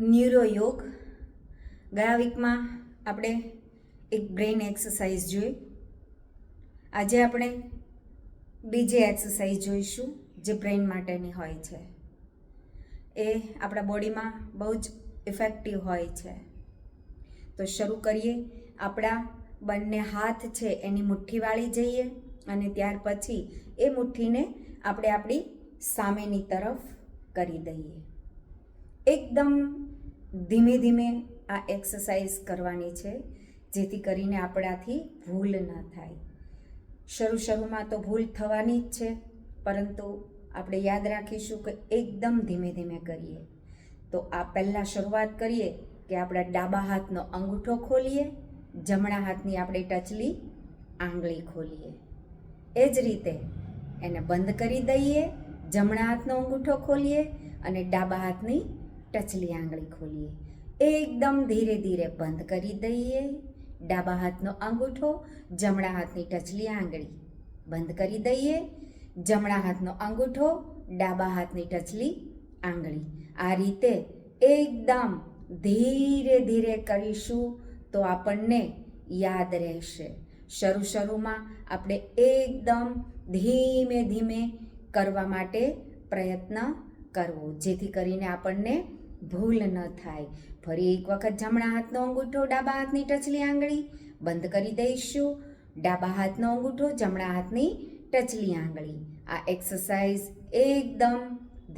ન્યુરોયોગ. ગયા વીકમાં આપણે એક બ્રેઇન એક્સરસાઇઝ જોઈ. આજે આપણે બીજી એક્સરસાઇઝ જોઈશું જે બ્રેઇન માટેની હોય છે. એ આપણા બોડીમાં બહુ જ ઇફેક્ટિવ હોય છે. તો શરૂ કરીએ. આપણા બંને હાથ છે એની મુઠ્ઠી વાળી જઈએ અને ત્યાર પછી એ મુઠ્ઠીને આપણે આપણી સામેની તરફ કરી દઈએ. એકદમ ધીમે ધીમે આ એક્સરસાઇઝ કરવાની છે જેથી કરીને આપણાથી ભૂલ ન થાય. શરૂમાં તો ભૂલ થવાની જ છે, પરંતુ આપણે યાદ રાખીશું કે એકદમ ધીમે ધીમે કરીએ. તો આ પહેલાં શરૂઆત કરીએ કે આપણા ડાબા હાથનો અંગૂઠો ખોલીએ, જમણા હાથની આપણે ટચલી આંગળી ખોલીએ. એ જ રીતે એને બંધ કરી દઈએ, જમણા હાથનો અંગૂઠો ખોલીએ અને ડાબા હાથની ટચલી આંગળી ખોલીએ. એકદમ ધીરે ધીરે બંધ કરી દઈએ. ડાબા હાથનો અંગૂઠો, જમણા હાથની ટચલી આંગળી બંધ કરી દઈએ. જમણા હાથનો અંગૂઠો, ડાબા હાથની ટચલી આંગળી. આ રીતે એકદમ ધીરે ધીરે કરીશું તો આપણને યાદ રહેશે. શરૂમાં આપણે એકદમ ધીમે ધીમે કરવા માટે પ્રયત્ન કરવો જેથી કરીને આપણને ભૂલ ન થાય. ફરી એક વખત જમણા હાથનો અંગૂઠો, ડાબા હાથની ટચલી આંગળી બંધ કરી દઈશું. ડાબા હાથનો અંગૂઠો, જમણા હાથની ટચલી આંગળી. આ એક્સરસાઇઝ એકદમ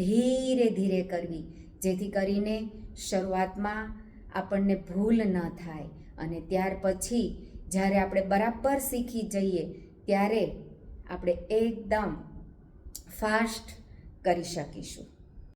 ધીરે ધીરે કરવી જેથી કરીને શરૂઆતમાં આપણને ભૂલ ન થાય અને ત્યાર પછી જ્યારે આપણે બરાબર શીખી જઈએ ત્યારે આપણે એકદમ ફાસ્ટ કરી શકીશું.